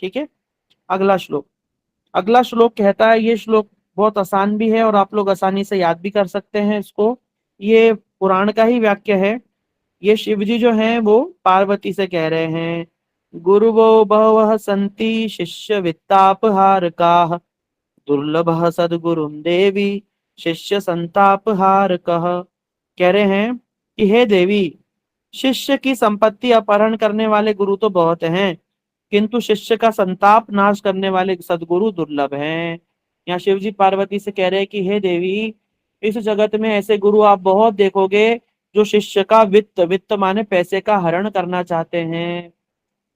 ठीक है। अगला श्लोक, अगला श्लोक कहता है, ये श्लोक बहुत आसान भी है और आप लोग आसानी से याद भी कर सकते हैं इसको। ये पुराण का ही वाक्य है। ये शिव जी जो हैं वो पार्वती से कह रहे हैं, गुरुवो बहवः सन्ति शिष्य वित्तापहारकाः, दुर्लभः सद्गुरुं देवी शिष्य संतापहारकः। कह रहे हैं कि हे देवी, शिष्य की संपत्ति अपहरण करने वाले गुरु तो बहुत हैं, किंतु शिष्य का संताप नाश करने वाले सद्गुरु दुर्लभ हैं। यहाँ शिव जी पार्वती से कह रहे हैं कि हे देवी, इस जगत में ऐसे गुरु आप बहुत देखोगे जो शिष्य का वित्त, वित्त माने पैसे का हरण करना चाहते हैं।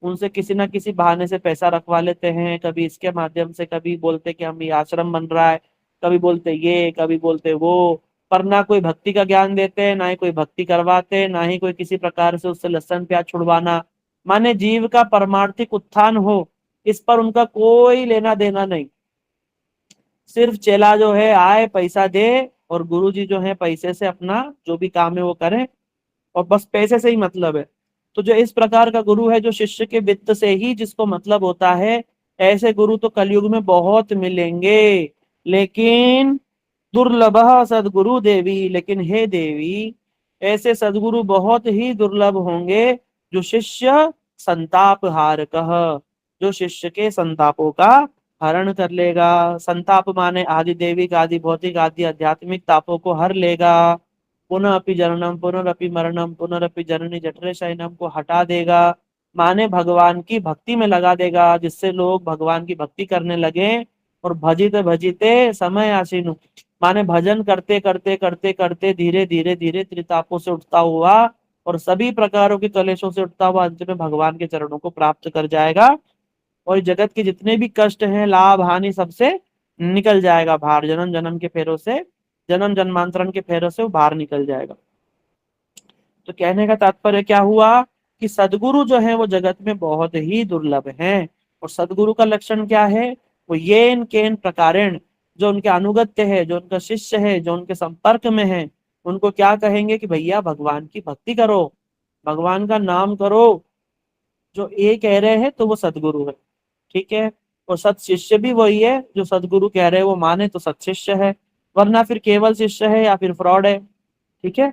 उनसे किसी ना किसी बहाने से पैसा रखवा लेते हैं, कभी इसके माध्यम से, कभी बोलते कि हम ये आश्रम बन रहा है, कभी बोलते ये, कभी बोलते वो, पर ना कोई भक्ति का ज्ञान देते, ना ही कोई भक्ति करवाते, ना ही कोई किसी प्रकार से उससे लहसन प्याज छुड़वाना, माने जीव का परमार्थिक उत्थान हो, इस पर उनका कोई लेना देना नहीं। सिर्फ चेला जो है आए, पैसा दे, और गुरु जी जो है पैसे से अपना जो भी काम है वो करें, और बस पैसे से ही मतलब है। तो जो इस प्रकार का गुरु है, जो शिष्य के वित्त से ही जिसको मतलब होता है, ऐसे गुरु तो कलयुग में बहुत मिलेंगे, लेकिन दुर्लभ सदगुरु देवी, लेकिन हे देवी, ऐसे सदगुरु बहुत ही दुर्लभ होंगे जो शिष्य संताप हार कह, जो शिष्य के संतापों का हरण कर लेगा। संताप माने आदि देविक, आदि भौतिक, आदि आध्यात्मिक तापों को हर लेगा। पुनः अपि जननम पुनरअपि मरणम पुनरअपि जननी जठरे शयनम को हटा देगा, माने भगवान की भक्ति में लगा देगा, जिससे लोग भगवान की भक्ति करने लगे। और भजित भजिते समय आसीनु, माने भजन करते करते करते करते धीरे धीरे धीरे त्रितापों से उठता हुआ और सभी प्रकारों के कलेशों से उठता हुआ अंत में भगवान के चरणों को प्राप्त कर जाएगा। और जगत के जितने भी कष्ट हैं, लाभ हानि, सबसे निकल जाएगा बाहर, जन्म जन्म के फेरों से, जन्म जन्मांतरण के फेरों से वो बाहर निकल जाएगा। तो कहने का तात्पर्य क्या हुआ कि सदगुरु जो है वो जगत में बहुत ही दुर्लभ हैं। और सदगुरु का लक्षण क्या है, वो येन केन प्रकारेण, जो उनके अनुगत्य है, जो उनका शिष्य है, जो उनके संपर्क में है, उनको क्या कहेंगे कि भैया भगवान की भक्ति करो, भगवान का नाम करो। जो ये कह रहे हैं तो वो सदगुरु है। ठीक है। और सत शिष्य भी वही है, जो सदगुरु कह रहे हैं वो माने तो सत शिष्य है, वरना फिर केवल शिष्य है या फिर फ्रॉड है। ठीक है।